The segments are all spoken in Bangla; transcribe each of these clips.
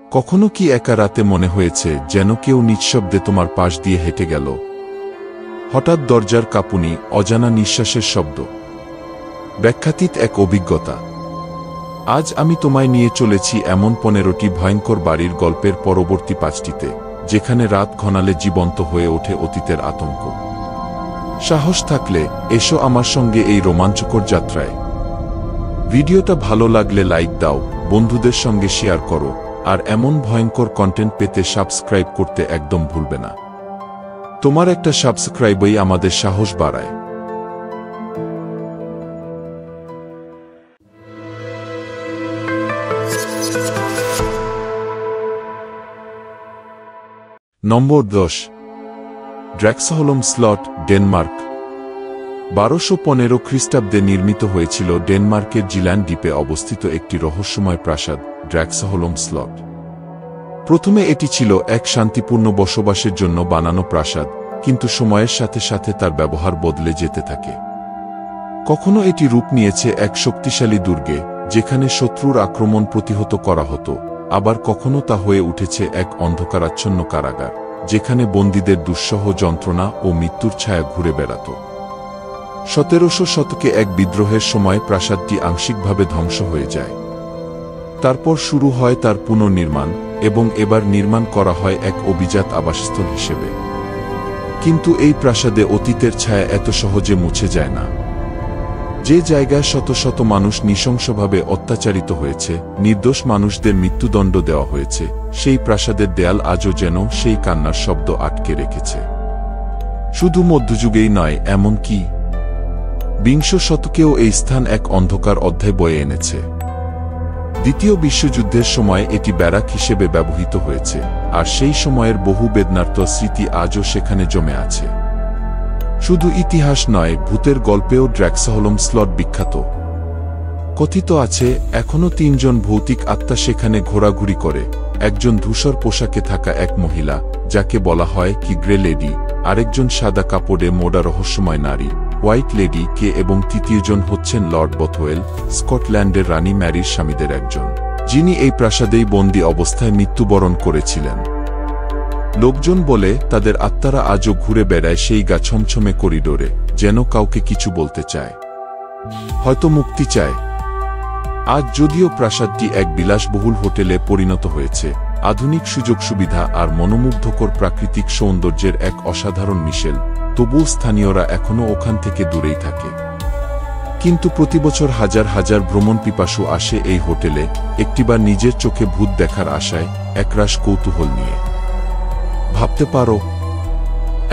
কখনো কি একা রাতে মনে হয়েছে যেন কেউ নিঃশব্দে তোমার পাশ দিয়ে হেঁটে গেল? হঠাৎ দরজার কাঁপুনি, অজানা নিঃশ্বাসের শব্দ, ব্যাখ্যাতীত এক অভিজ্ঞতা। আজ আমি তোমায় নিয়ে চলেছি এমন 15টি ভয়ঙ্কর বাড়ির গল্পের পরবর্তী 5টিতে, যেখানে রাত ঘনালে জীবন্ত হয়ে ওঠে অতীতের আতঙ্ক। সাহস থাকলে এসো আমার সঙ্গে এই রোমাঞ্চকর যাত্রায়। ভিডিওটা ভালো লাগলে লাইক দাও, বন্ধুদের সঙ্গে শেয়ার করো, আর এমন ভয়ঙ্কর কন্টেন্ট পেতে সাবস্ক্রাইব করতে একদম ভুলবে না। তোমার একটা সাবস্ক্রাইবই আমাদের সাহস বাড়ায়। নম্বর 10। ড্র্যাক্সহোলম স্লট, ডেনমার্ক। 1215 খ্রিস্টাব্দে নির্মিত হয়েছিল ডেনমার্কের জিল্যান্ড দ্বীপে অবস্থিত একটি রহস্যময় প্রাসাদ, ড্র্যাক্সহোলম স্লট। প্রথমে এটি ছিল এক শান্তিপূর্ণ বসবাসের জন্য বানানো প্রাসাদ, কিন্তু সময়ের সাথে সাথে তার ব্যবহার বদলে যেতে থাকে। কখনো এটি রূপ নিয়েছে এক শক্তিশালী দুর্গে, যেখানে শত্রুর আক্রমণ প্রতিহত করা হতো, আবার কখনো তা হয়ে উঠেছে এক অন্ধকারাচ্ছন্ন কারাগার, যেখানে বন্দীদের দুঃসহ যন্ত্রণা ও মৃত্যুর ছায়া ঘুরে বেড়াত। 1700 শতকে এক বিদ্রোহের সময় প্রাসাদটি আংশিকভাবে ধ্বংস হয়ে যায়। তারপর শুরু হয় তার পুনর্নির্মাণ, এবং এবার নির্মাণ করা হয় এক অভিজাত আবাসস্থল হিসেবে। কিন্তু এই প্রাসাদে অতীতের ছায়া এত সহজে মুছে যায় না। যে জায়গায় শত শত মানুষ নৃশংসভাবে অত্যাচারিত হয়েছে, নির্দোষ মানুষদের মৃত্যুদণ্ড দেওয়া হয়েছে, সেই প্রাসাদের দেয়াল আজও যেন সেই কান্নার শব্দ আটকে রেখেছে। শুধু মধ্যযুগেই নয়, এমনকি বিংশ শতকেও এই স্থান এক অন্ধকার অধ্যায় বয়ে এনেছে। দ্বিতীয় বিশ্বযুদ্ধের সময় এটি ব্যারাক হিসেবে ব্যবহৃত হয়েছে, আর সেই সময়ের বহু বেদনার্ত স্মৃতি আজও সেখানে জমে আছে। শুধু ইতিহাস নয়, ভূতের গল্পেও ড্র্যাক্সহোলম স্লট বিখ্যাত। কথিত আছে, এখনও 3 জন ভৌতিক আত্মা সেখানে ঘোরাঘুরি করে। একজন ধূসর পোশাকে থাকা এক মহিলা, যাকে বলা হয় কি গ্রে লেডি, আরেকজন সাদা কাপড়ে মোড়া রহস্যময় নারী, হোয়াইট লেডি কে, এবং তৃতীয়জন হচ্ছেন লর্ড বথওয়েল, স্কটল্যান্ডের রানী ম্যারির স্বামীদের একজন, যিনি এই প্রাসাদেই বন্দী অবস্থায় মৃত্যুবরণ করেছিলেন। লোকজন বলে তাদের আত্মারা আজও ঘুরে বেড়ায় সেই গা ছমছমে করিডোরে, যেন কাউকে কিছু বলতে চায়, হয়তো মুক্তি চায়। আজ যদিও প্রাসাদটি এক বিলাসবহুল হোটেলে পরিণত হয়েছে, আধুনিক সুযোগ সুবিধা আর মনোমুগ্ধকর প্রাকৃতিক সৌন্দর্যের এক অসাধারণ মিশেল, তবুও স্থানীয়রা এখনও ওখান থেকে দূরেই থাকে। কিন্তু প্রতিবছর হাজার হাজার ভ্রমণ পিপাসু আসে এই হোটেলে, একটিবার নিজের চোখে ভূত দেখার আশায়, একরাশ কৌতূহল নিয়ে। ভাবতে পারো,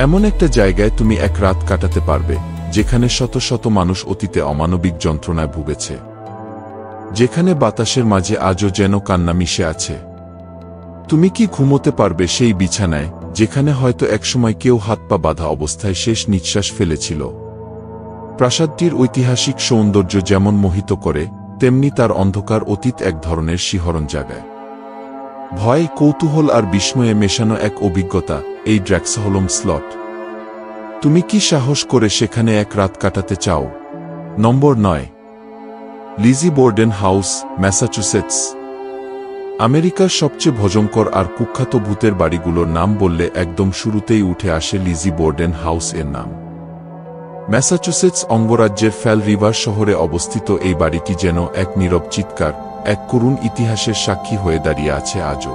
এমন একটা জায়গায় তুমি এক রাত কাটাতে পারবে, যেখানে শত শত মানুষ অতীতে অমানবিক যন্ত্রণায় ভুগেছে, যেখানে বাতাসের মাঝে আজও যেন কান্না মিশে আছে। তুমি কি ঘুমোতে পারবে সেই বিছানায়, যেখানে হয়তো একসময় কেউ হাত পা বাঁধা অবস্থায় শেষ নিঃশ্বাস ফেলেছিল? প্রাসাদটির ঐতিহাসিক সৌন্দর্য যেমন মোহিত করে, তেমনি তার অন্ধকার অতীত এক ধরনের শিহরণ জাগায়। ভয়, কৌতূহল আর বিস্ময়ে মেশানো এক অভিজ্ঞতা, এই ড্র্যাক্সহোলম স্লট। তুমি কি সাহস করে সেখানে এক রাত কাটাতে চাও? Number 9। Lizzie Borden house, Massachusetts. আমেরিকার সবচেয়ে ভয়ঙ্কর আর কুখ্যাত ভূতের বাড়িগুলোর নাম বললে একদম শুরুতেই উঠে আসে লিজি বোর্ডেন হাউস এর নাম। ম্যাসাচুসেটস অঙ্গরাজ্যের ফ্যাল রিভার শহরে অবস্থিত এই বাড়িটি যেন এক নীরব চিৎকার, এক করুণ ইতিহাসের সাক্ষী হয়ে দাঁড়িয়ে আছে আজও।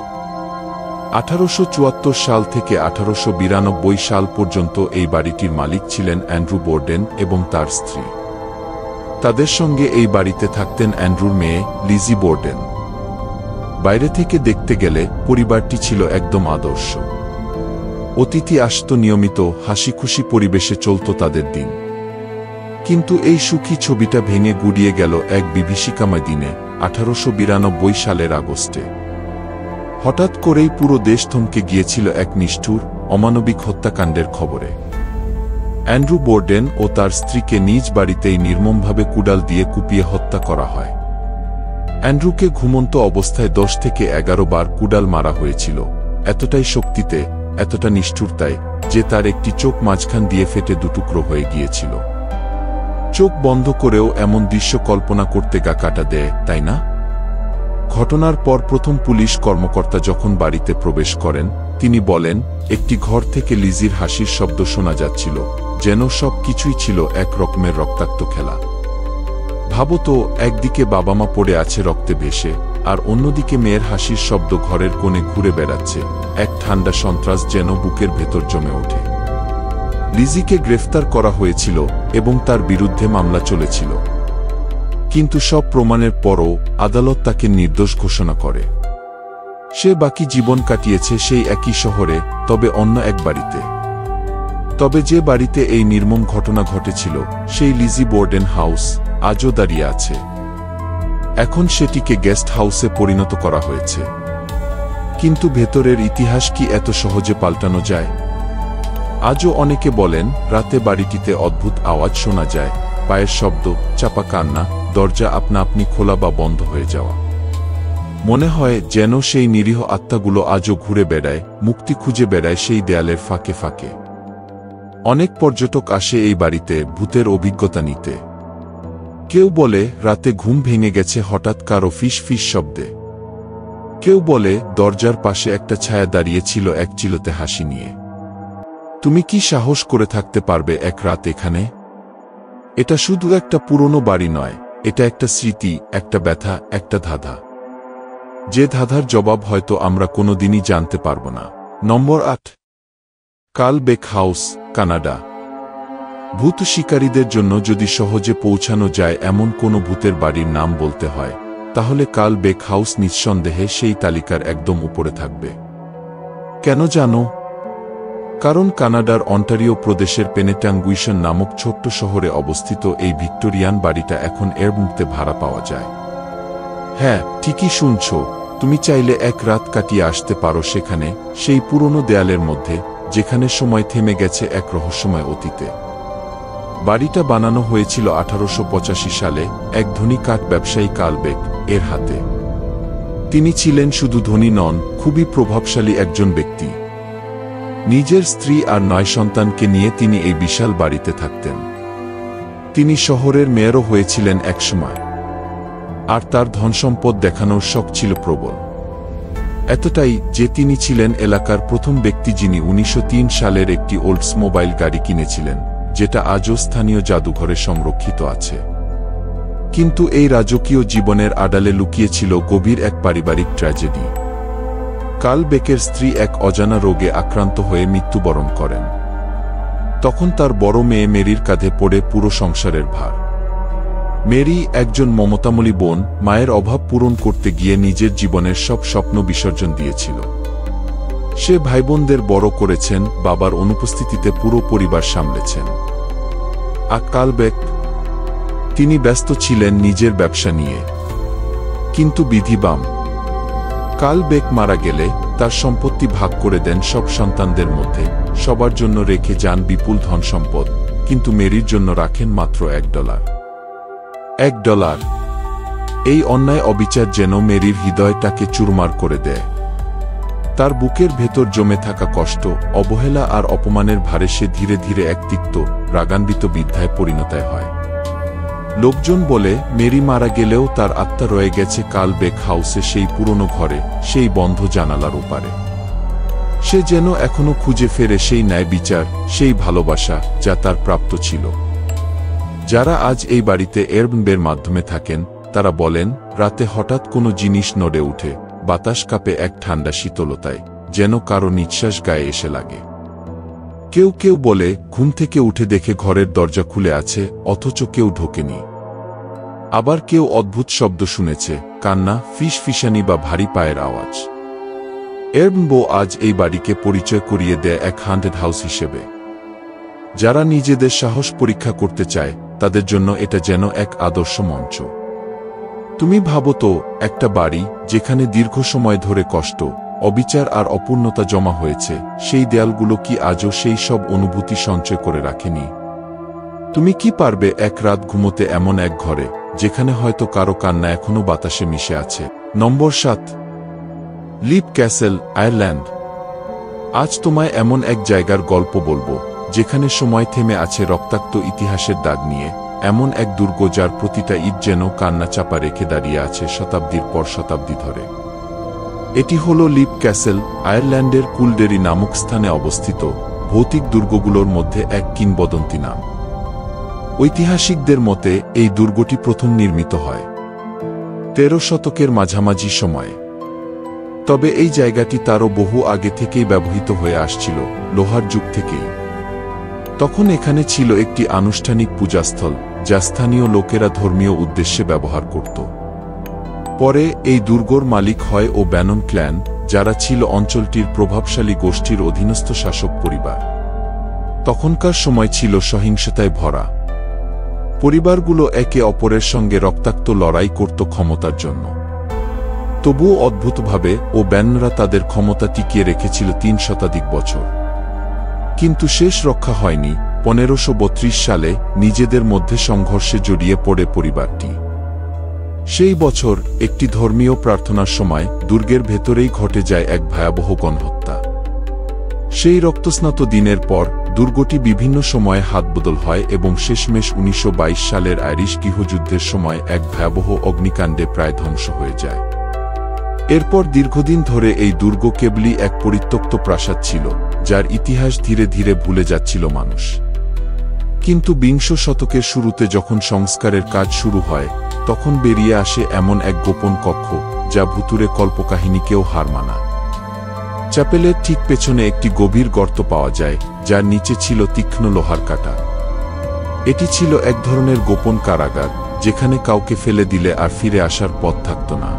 1874 সাল থেকে 1892 সাল পর্যন্ত এই বাড়িটির মালিক ছিলেন অ্যান্ড্রু বোর্ডেন এবং তার স্ত্রী। তাদের সঙ্গে এই বাড়িতে থাকতেন অ্যান্ড্রুর মেয়ে, লিজি বোর্ডেন। বাইরে থেকে দেখতে গেলে পরিবারটি ছিল একদম আদর্শ। অতিথি আসত নিয়মিত, হাসিখুশি পরিবেশে চলত তাদের দিন। কিন্তু এই সুখী ছবিটা ভেঙে গুড়িয়ে গেল এক বিভীষিকাময় দিনে, 1892 সালের আগস্টে। হঠাৎ করেই পুরো দেশ থমকে গিয়েছিল এক নিষ্ঠুর, অমানবিক হত্যাকাণ্ডের খবরে। অ্যান্ড্রু বোর্ডেন ও তার স্ত্রীকে নিজ বাড়িতেই নির্মমভাবে কুড়াল দিয়ে কুপিয়ে হত্যা করা হয়। অ্যান্ড্রুকে ঘুমন্ত অবস্থায় 10 থেকে 11 বার কুড়াল মারা হয়েছিল, এতটাই শক্তিতে, এতটা নিষ্ঠুরতায় যে তার একটি চোখ মাঝখান দিয়ে ফেটে দুটুকরো হয়ে গিয়েছিল। চোখ বন্ধ করেও এমন দৃশ্য কল্পনা করতে গা কাটা দেয়, তাই না? ঘটনার পর প্রথম পুলিশ কর্মকর্তা যখন বাড়িতে প্রবেশ করেন, তিনি বলেন, একটি ঘর থেকে লিজির হাসির শব্দ শোনা যাচ্ছিল, যেন সব কিছুই ছিল এক রকমের রক্তাক্ত খেলা। ভাবত, একদিকে বাবা মা পড়ে আছে রক্তে ভেসে, আর অন্যদিকে মেয়ের হাসির শব্দ ঘরের কোণে ঘুরে বেড়াচ্ছে, এক ঠান্ডা সন্ত্রাস যেন বুকের ভেতর জমে ওঠে। লিজিকে গ্রেফতার করা হয়েছিল এবং তার বিরুদ্ধে মামলা চলেছিল, কিন্তু সব প্রমাণের পরও আদালত তাকে নির্দোষ ঘোষণা করে। সে বাকি জীবন কাটিয়েছে সেই একই শহরে, তবে অন্য এক বাড়িতে। তবে যে বাড়িতে এই নির্মম ঘটনা ঘটেছিল, সেই লিজি বোর্ডেন হাউস আজও দাঁড়িয়ে আছে। এখন সেটিকে গেস্ট হাউসে পরিণত করা হয়েছে। কিন্তু ভেতরের ইতিহাস কি এত সহজে পাল্টানো যায়? আজও অনেকে বলেন, রাতে বাড়িটিতে অদ্ভুত আওয়াজ শোনা যায়, পায়ের শব্দ, চাপা কান্না, দরজা আপনা আপনি খোলা বা বন্ধ হয়ে যাওয়া। মনে হয় যেন সেই নিরীহ আত্মাগুলো আজও ঘুরে বেড়ায়, মুক্তি খুঁজে বেড়ায় সেই দেয়ালের ফাঁকে ফাঁকে। অনেক পর্যটক আসে এই বাড়িতে ভূতের অভিজ্ঞতা নিতে। কেউ বলে রাতে ঘুম ভেঙে গেছে হঠাৎ কারো ফিস ফিস শব্দে। কেউ বলে দরজার পাশে একটা ছায়া দাঁড়িয়েছিল এক চিলতে হাসি নিয়ে। তুমি কি সাহস করে থাকতে পারবে এক রাত এখানে? এটা শুধু একটা পুরনো বাড়ি নয়, এটা একটা স্মৃতি, একটা ব্যথা, একটা ধাঁধা। যে ধাঁধার জবাব হয়তো আমরা কোনোদিনই জানতে পারব না। নম্বর 8, কার্ল বেক হাউস, কানাডা। ভূত শিকারীদের জন্য যদি সহজে পৌঁছানো যায় এমন কোনো ভূতের বাড়ির নাম বলতে হয়, তাহলে কার্ল বেক হাউস নিঃসন্দেহে সেই তালিকার একদম উপরে থাকবে। কেন জানো? কারণ কানাডার অন্টারিও প্রদেশের পেনেটাঙ্গুইশন নামক ছোট্ট শহরে অবস্থিত এই ভিক্টোরিয়ান বাড়িটা এখন এয়ারবুমতে ভাড়া পাওয়া যায়। হ্যাঁ, ঠিকই শুনছ, তুমি চাইলে এক রাত কাটিয়ে আসতে পারো সেখানে, সেই পুরনো দেয়ালের মধ্যে, যেখানে সময় থেমে গেছে এক রহস্যময় অতীতে। বাড়িটা বানানো হয়েছিল 1885 সালে এক ধনী কাঠ ব্যবসায়ী কার্ল বেক এর হাতে। তিনি ছিলেন শুধু ধনী নন, খুবই প্রভাবশালী একজন ব্যক্তি। নিজের স্ত্রী আর 9 সন্তানকে নিয়ে তিনি এই বিশাল বাড়িতে থাকতেন। তিনি শহরের মেয়রও হয়েছিলেন একসময়। আর তার ধনসম্পদ দেখানোর শখ ছিল প্রবল। এতটাই যে তিনি ছিলেন এলাকার প্রথম ব্যক্তি যিনি 1903 সালের একটি ওল্ডসমোবাইল গাড়ি কিনেছিলেন, যেটা আজও স্থানীয় জাদুঘরে সংরক্ষিত আছে। কিন্তু এই রাজকীয় জীবনের আড়ালে লুকিয়েছিল গভীর এক পারিবারিক ট্র্যাজেডি। কার্ল বেকের স্ত্রী এক অজানা রোগে আক্রান্ত হয়ে মৃত্যুবরণ করেন। তখন তার বড় মেয়ে মেরির কাঁধে পড়ে পুরো সংসারের ভার। মেরি, একজন মমতাময়ী বোন, মায়ের অভাব পূরণ করতে গিয়ে নিজের জীবনের সব স্বপ্ন বিসর্জন দিয়েছিল। সে ভাইবোনদের বড় করেছেন, বাবার অনুপস্থিতিতে পুরো পরিবার সামলেছেন। আর কার্ল বেক, তিনি ব্যস্ত ছিলেন নিজের ব্যবসা নিয়ে। কিন্তু বিধিবাম, কার্ল বেক মারা গেলে তার সম্পত্তি ভাগ করে দেন সব সন্তানদের মধ্যে, সবার জন্য রেখে যান বিপুল ধনসম্পদ, কিন্তু মেরির জন্য রাখেন মাত্র $1। $1। এই অন্যায় অবিচার যেন মেরির হৃদয়টাকে চুরমার করে দেয়। তার বুকের ভেতর জমে থাকা কষ্ট, অবহেলা আর অপমানের ভারে সে ধীরে ধীরে এক তিক্ত, রাগান্বিত বিদ্যায় পরিণত হয়। লোকজন বলে মেরি মারা গেলেও তার আত্মা রয়ে গেছে কার্ল বেক হাউসে, সেই পুরনো ঘরে, সেই বন্ধ জানালার ওপারে। সে যেন এখনো খুঁজে ফেরে সেই ন্যায় বিচার, সেই ভালোবাসা যা তার প্রাপ্ত ছিল। যারা আজ এই বাড়িতে এয়ারবের মাধ্যমে থাকেন, তারা বলেন রাতে হঠাৎ কোনো জিনিস নড়ে উঠে, বাতাস কাঁপে এক ঠান্ডা শীতলতায়, যেন কারো নিঃশ্বাস গায়ে এসে লাগে। কেউ কেউ বলে ঘুম থেকে উঠে দেখে ঘরের দরজা খুলে আছে, অথচ কেউ ঢোকেনি। আবার কেউ অদ্ভুত শব্দ শুনেছে, কান্না, ফিসফিসানি বা ভারী পায়ের আওয়াজ। এয়ারবো আজ এই বাড়িকে পরিচয় করিয়ে দেয় এক হন্টেড হাউস হিসেবে। যারা নিজেদের সাহস পরীক্ষা করতে চায়, তাদের জন্য এটা যেন এক আদর্শ মঞ্চ। তুমি ভাবো তো, একটা বাড়ি যেখানে দীর্ঘ সময় ধরে কষ্ট, অবিচার আর অপূর্ণতা জমা হয়েছে, সেই দেয়ালগুলো কি আজও সেই সব অনুভূতি সঞ্চয় করে রাখেনি? তুমি কি পারবে এক রাত ঘুমোতে এমন এক ঘরে, যেখানে হয়তো কারো কান্না এখনো বাতাসে মিশে আছে? নম্বর 7, লিপ ক্যাসেল, আয়ারল্যান্ড। আজ তোমায় এমন এক জায়গার গল্প বলবো, যেখানে সময় থেমে আছে রক্তাক্ত ইতিহাসের দাগ নিয়ে, এমন এক দুর্গ যার প্রতিটা ইট যেন কান্না চাপা রেখে দাঁড়িয়ে আছে শতাব্দীর পর শতাব্দী ধরে। এটি হল লিপ ক্যাসেল, আয়ারল্যান্ডের কুলডেরি নামক স্থানে অবস্থিত ভৌতিক দুর্গগুলোর মধ্যে এক কিংবদন্তি নাম। ঐতিহাসিকদের মতে এই দুর্গটি প্রথম নির্মিত হয় 13 শতকের মাঝামাঝি সময়ে। তবে এই জায়গাটি তারও বহু আগে থেকেই ব্যবহৃত হয়ে আসছিল, লোহার যুগ থেকেই। তখন এখানে ছিল একটি আনুষ্ঠানিক পূজাস্থল যা স্থানীয় লোকেরা ধর্মীয় উদ্দেশ্যে ব্যবহার করত। পরে এই দুর্গর মালিক হয় ও ব্যানন ক্ল্যান, যারা ছিল অঞ্চলটির প্রভাবশালী গোষ্ঠীর অধীনস্থ শাসক পরিবার। তখনকার সময় ছিল সহিংসতায় ভরা। পরিবারগুলো একে অপরের সঙ্গে রক্তাক্ত লড়াই করত ক্ষমতার জন্য। তবুও অদ্ভুতভাবে ও ব্যানরা তাদের ক্ষমতা টিকিয়ে রেখেছিল 3 শতাধিক বছর। কিন্তু শেষ রক্ষা হয়নি। 1532 সালে নিজেদের মধ্যে সংঘর্ষে জড়িয়ে পড়ে পরিবারটি। সেই বছর একটি ধর্মীয় প্রার্থনার সময় দুর্গের ভেতরেই ঘটে যায় এক ভয়াবহ গণহত্যা। সেই রক্তস্নাত দিনের পর দুর্গটি বিভিন্ন সময়ে হাতবদল হয় এবং শেষমেশ 1922 সালের আইরিশ গৃহযুদ্ধের সময় এক ভয়াবহ অগ্নিকাণ্ডে প্রায় ধ্বংস হয়ে যায়। এরপর দীর্ঘদিন ধরে এই দুর্গ কেবলই এক পরিত্যক্ত প্রাসাদ ছিল, যার ইতিহাস ধীরে ধীরে ভুলে যাচ্ছিল মানুষ। কিন্তু 20 শতকের শুরুতে যখন সংস্কারের কাজ শুরু হয়, তখন বেরিয়ে আসে এমন এক গোপন কক্ষ যা ভুতুড়ে কল্পকাহিনীকেও হার মানা। চ্যাপেলের ঠিক পেছনে একটি গভীর গর্ত পাওয়া যায়, যার নিচে ছিল তীক্ষ্ণ লোহার কাঁটা। এটি ছিল এক ধরনের গোপন কারাগার, যেখানে কাউকে ফেলে দিলে আর ফিরে আসার পথ থাকত না।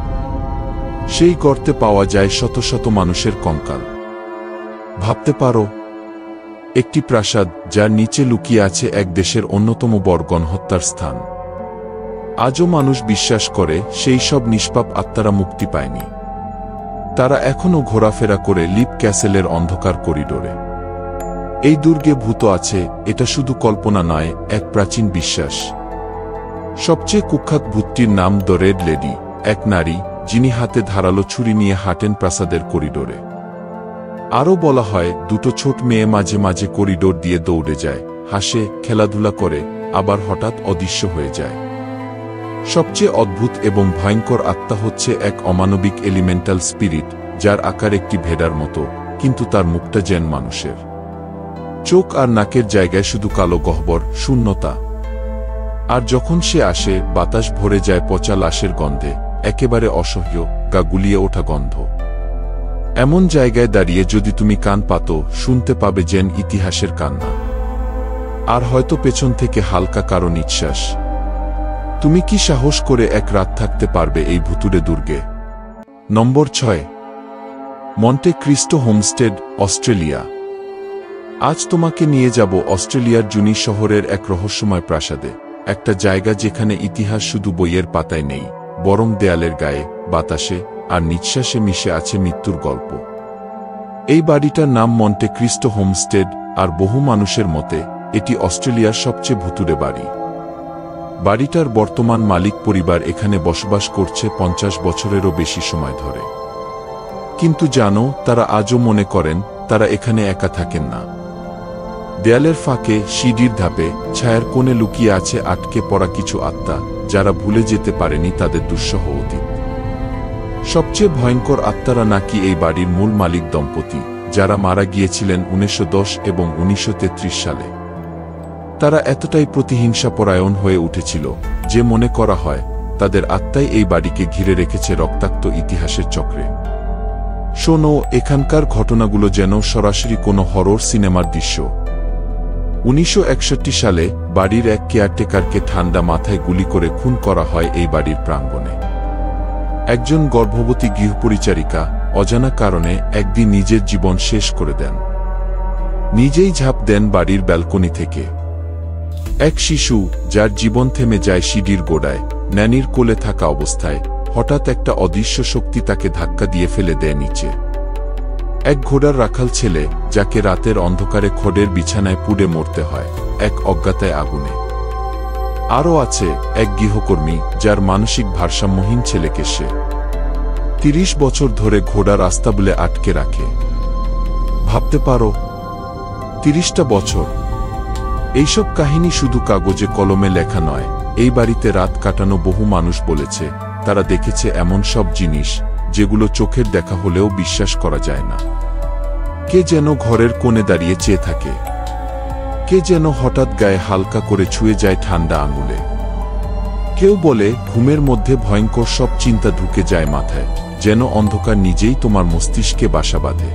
সেই গর্তে পাওয়া যায় শত শত মানুষের কঙ্কাল। ভাবতে পারো, একটি প্রাসাদ যার নিচে লুকিয়ে আছে এক দেশের অন্যতম বড় গণহত্যার স্থান। আজও মানুষ বিশ্বাস করে সেই সব নিষ্পাপ আত্মারা মুক্তি পায়নি। তারা এখনও ঘোরাফেরা করে লিপ ক্যাসেলের অন্ধকার করিডোরে। এই দুর্গে ভূত আছে, এটা শুধু কল্পনা নয়, এক প্রাচীন বিশ্বাস। সবচেয়ে কুখ্যাত ভূতটির নাম দ্য রেড লেডি, এক নারী যিনি হাতে ধারালো ছুরি নিয়ে হাঁটেন প্রাসাদের করিডোরে। আরও বলা হয় দুটো ছোট মেয়ে মাঝে মাঝে করিডোর দিয়ে দৌড়ে যায়, হাসে, খেলাধুলা করে, আবার হঠাৎ অদৃশ্য হয়ে যায়। সবচেয়ে অদ্ভুত এবং ভয়ঙ্কর আত্মা হচ্ছে এক অমানবিক এলিমেন্টাল স্পিরিট, যার আকার একটি ভেড়ার মতো, কিন্তু তার মুখটা যেন মানুষের। চোখ আর নাকের জায়গায় শুধু কালো গহ্বর, শূন্যতা। আর যখন সে আসে, বাতাস ভরে যায় পচা লাশের গন্ধে, একেবারে অসহ্য, গা গুলিয়ে ওঠা গন্ধ। এমন জায়গায় দাঁড়িয়ে যদি তুমি কান পাতো, শুনতে পাবে যেন ইতিহাসের কান্না। আর হয়তো পেছন থেকে হালকা কারো নিঃশ্বাস। তুমি কি সাহস করে এক রাত থাকতে পারবে এই ভুতুড়ে দুর্গে? নম্বর 6, মন্টে ক্রিস্টো হোমস্টেড, অস্ট্রেলিয়া। আজ তোমাকে নিয়ে যাব অস্ট্রেলিয়ার জুনি শহরের এক রহস্যময় প্রাসাদে, একটা জায়গা যেখানে ইতিহাস শুধু বইয়ের পাতায় নেই, বরং দেয়ালের গায়ে, বাতাসে আর নিঃশ্বাসে মিশে আছে মৃত্যুর গল্প। এই বাড়িটার নাম মন্টে ক্রিস্টো হোমস্টেড, আর বহু মানুষের মতে এটি অস্ট্রেলিয়ার সবচেয়ে ভুতুড়ে বাড়ি। বাড়িটার বর্তমান মালিক পরিবার এখানে বসবাস করছে 50 বছরেরও বেশি সময় ধরে। কিন্তু জানো, তারা আজও মনে করেন তারা এখানে একা থাকেন না। দেয়ালের ফাঁকে, সিঁড়ির ধাপে, ছায়ার কোণে লুকিয়ে আছে আটকে পড়া কিছু আত্মা, যারা ভুলে যেতে পারেনি তাদের দুঃসহ অতীত। সবচেয়ে ভয়ঙ্কর আত্মারা নাকি এই বাড়ির মূল মালিক দম্পতি, যারা মারা গিয়েছিলেন 1910 এবং 1933 সালে। তারা এতটাই প্রতিহিংসাপরায়ণ হয়ে উঠেছিল যে মনে করা হয় তাদের আত্মাই এই বাড়িকে ঘিরে রেখেছে রক্তাক্ত ইতিহাসের চক্রে। শোনো, এখানকার ঘটনাগুলো যেন সরাসরি কোনো হরর সিনেমার দৃশ্য। 1961 সালে বাড়ির এক কেয়ারটেকারকে ঠান্ডা মাথায় গুলি করে খুন করা হয় এই বাড়ির প্রাঙ্গণে। একজন গর্ভবতী গৃহপরিচারিকা অজানা কারণে একদিন নিজের জীবন শেষ করে দেন। নিজেই ঝাঁপ দেন বাড়ির ব্যালকনি থেকে। এক শিশু, যার জীবন থেমে যায় সিঁড়ির গোড়ায়, ন্যানির কোলে থাকা অবস্থায়, হঠাৎ একটা অদৃশ্য শক্তি তাকে ধাক্কা দিয়ে ফেলে দেয় নিচে। এক ঘোড়ার রাখাল ছেলে, যাকে রাতের অন্ধকারে খড়ের বিছানায় পুড়ে মরতে হয় এক অজ্ঞাতায় আগুনে। আরও আছে এক গৃহকর্মী, যার মানসিক ভারসাম্যহীন ছেলেকে সে 30 বছর ধরে ঘোড়ার আস্তাবলে আটকে রাখে। ভাবতে পারো, 30টা বছর। এইসব কাহিনী শুধু কাগজে কলমে লেখা নয়, এই বাড়িতে রাত কাটানো বহু মানুষ বলেছে তারা দেখেছে এমন সব জিনিস যেগুলো চোখের দেখা হলেও বিশ্বাস করা যায় না। কে যেন ঘরের কোণে দাঁড়িয়ে চেয়ে থাকে, কে যেন হঠাৎ গায়ে হালকা করে ছুঁয়ে যায় ঠান্ডা আঙুলে। কেউ বলে ঘুমের মধ্যে ভয়ঙ্কর সব চিন্তা ঢুকে যায় মাথায়, যেন অন্ধকার নিজেই তোমার মস্তিষ্কে বাসা বাঁধে।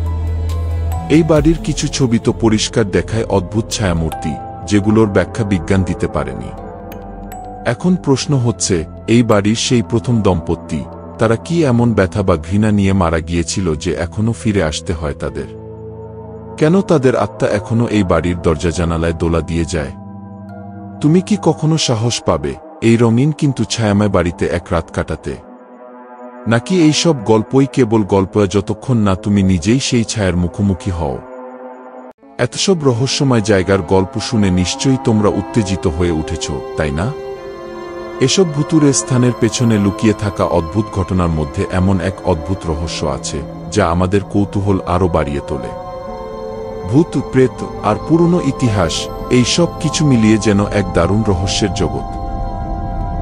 এই বাড়ির কিছু ছবি তো পরিষ্কার দেখায় অদ্ভুত ছায়ামূর্তি, যেগুলোর ব্যাখ্যা বিজ্ঞান দিতে পারেনি। এখন প্রশ্ন হচ্ছে, এই বাড়ির সেই প্রথম দম্পতি, তারা কি এমন ব্যথা বা ঘৃণা নিয়ে মারা গিয়েছিল যে এখনো ফিরে আসতে হয় তাদের? কেন তাদের আত্মা এখনো এই বাড়ির দরজা জানালায় দোলা দিয়ে যায়? তুমি কি কখনো সাহস পাবে এই রঙিন কিন্তু ছায়াময় বাড়িতে এক রাত কাটাতে? নাকি এই সব গল্পই কেবল গল্প, যতক্ষণ না তুমি নিজেই সেই ছায়ার মুখোমুখি হও? এতসব রহস্যময় জায়গার গল্প শুনে নিশ্চয়ই তোমরা উত্তেজিত হয়ে উঠেছ, তাই না? এসব ভুতুড়ে স্থানের পেছনে লুকিয়ে থাকা অদ্ভুত ঘটনার মধ্যে এমন এক অদ্ভুত রহস্য আছে যা আমাদের কৌতূহল আরও বাড়িয়ে তোলে। ভূত, প্রেত আর পুরনো ইতিহাস, এই সব কিছু মিলিয়ে যেন এক দারুণ রহস্যের জগৎ।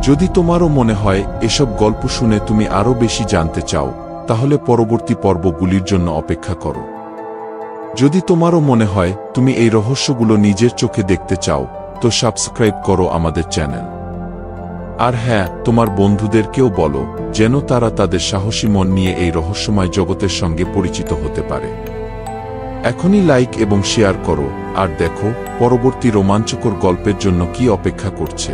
যদি তোমারও মনে হয় এসব গল্প শুনে তুমি আরও বেশি জানতে চাও, তাহলে পরবর্তী পর্বগুলির জন্য অপেক্ষা করো। যদি তোমারও মনে হয় তুমি এই রহস্যগুলো নিজের চোখে দেখতে চাও, তো সাবস্ক্রাইব করো আমাদের চ্যানেল। আর হ্যাঁ, তোমার বন্ধুদেরকেও বলো যেন তারা তাদের সাহসী মন নিয়ে এই রহস্যময় জগতের সঙ্গে পরিচিত হতে পারে। এখনই লাইক এবং শেয়ার করো, আর দেখো পরবর্তী রোমাঞ্চকর গল্পের জন্য কি অপেক্ষা করছে।